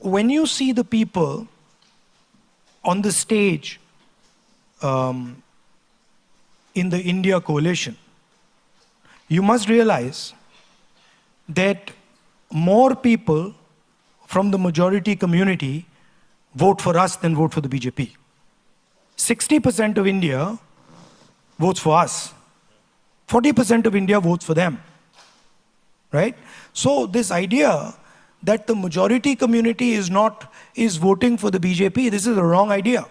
when you see the people on the stage in the India coalition, you must realize that more people from the majority community vote for us than vote for the BJP. 60% of India votes for us. 40% of India votes for them. Right? So this idea that the majority community is voting for the BJP, this is a wrong idea.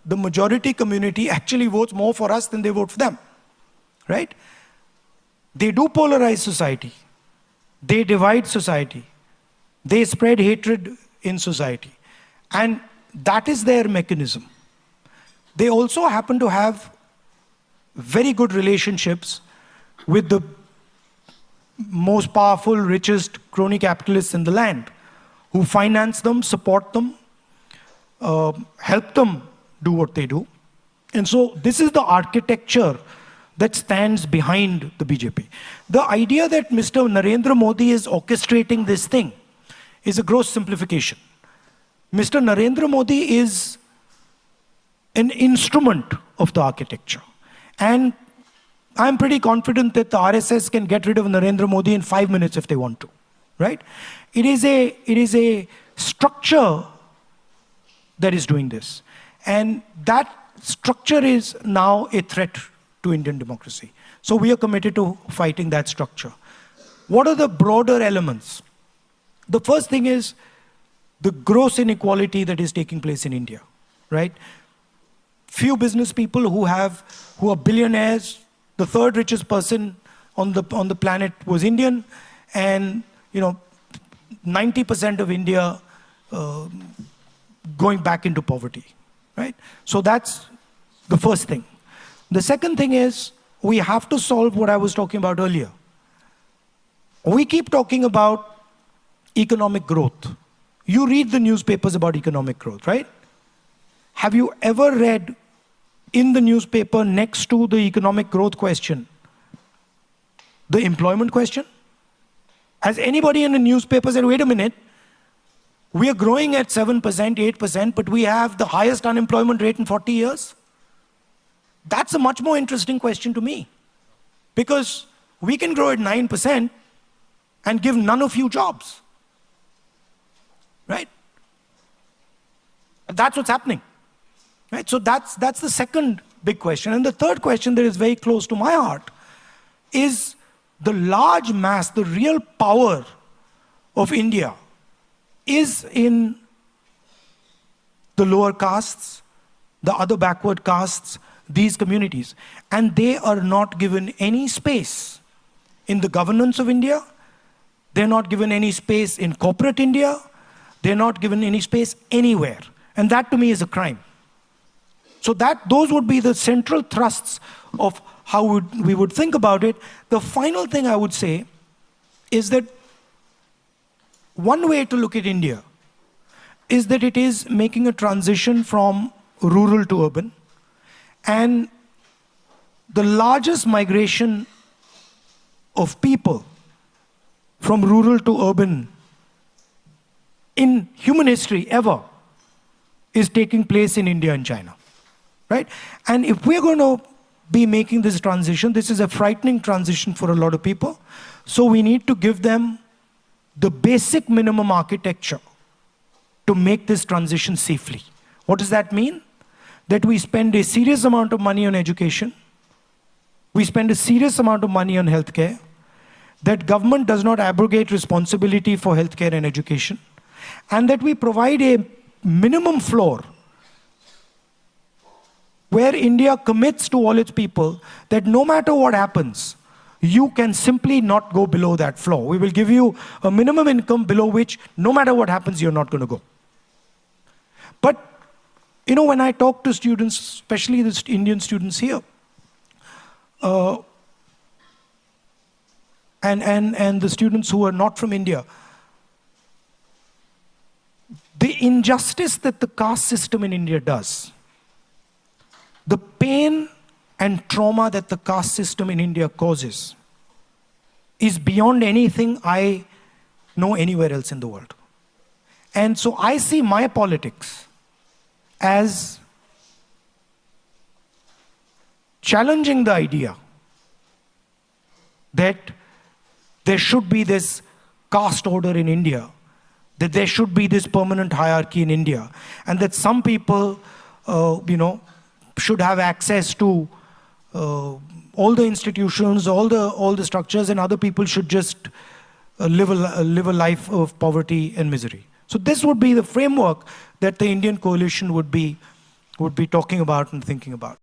The majority community actually votes more for us than they vote for them. Right? They do polarize society. They divide society. They spread hatred in society. And that is their mechanism. They also happen to have very good relationships with the most powerful, richest crony capitalists in the land, who finance them, support them, help them do what they do. And so this is the architecture that stands behind the BJP. The idea that Mr. Narendra Modi is orchestrating this thing is a gross simplification. Mr. Narendra Modi is an instrument of the architecture. And I'm pretty confident that the RSS can get rid of Narendra Modi in 5 minutes if they want to, right? It is a structure that is doing this. And that structure is now a threat to Indian democracy. So we are committed to fighting that structure. What are the broader elements? The first thing is the gross inequality that is taking place in India, right? Few business people who are billionaires. The third richest person on the planet was Indian, and 90% of India going back into poverty, right? So that's the first thing. The second thing is we have to solve what I was talking about earlier. We keep talking about economic growth. You read the newspapers about economic growth, right? Have you ever read in the newspaper next to the economic growth question the employment question? Has anybody in the newspaper said, wait a minute, we are growing at 7%, 8%, but we have the highest unemployment rate in 40 years? That's a much more interesting question to me. Because we can grow at 9% and give none of you jobs. Right? That's what's happening. Right? So that's the second big question. And the third question that is very close to my heart is the large mass, the real power of India is in the lower castes, the other backward castes, these communities. And they are not given any space in the governance of India. They're not given any space in corporate India. They're not given any space anywhere. And that to me is a crime. So those would be the central thrusts of how we would think about it. The final thing I would say is that one way to look at India is that it is making a transition from rural to urban. And the largest migration of people from rural to urban in human history ever is taking place in India and China. Right? And if we're going to be making this transition, this is a frightening transition for a lot of people. So we need to give them the basic minimum architecture to make this transition safely. What does that mean? That we spend a serious amount of money on education. We spend a serious amount of money on healthcare. That government does not abrogate responsibility for healthcare and education. And that we provide a minimum floor where India commits to all its people that no matter what happens, you can simply not go below that floor. We will give you a minimum income below which no matter what happens, you're not going to go. But, when I talk to students, especially the Indian students here, and the students who are not from India, the injustice that the caste system in India does, the pain and trauma that the caste system in India causes is beyond anything I know anywhere else in the world. And so I see my politics as challenging the idea that there should be this caste order in India, that there should be this permanent hierarchy in India, and that some people, should have access to all the institutions, all the structures, and other people should just live a life of poverty and misery. So this would be the framework that the Indian coalition would be talking about and thinking about.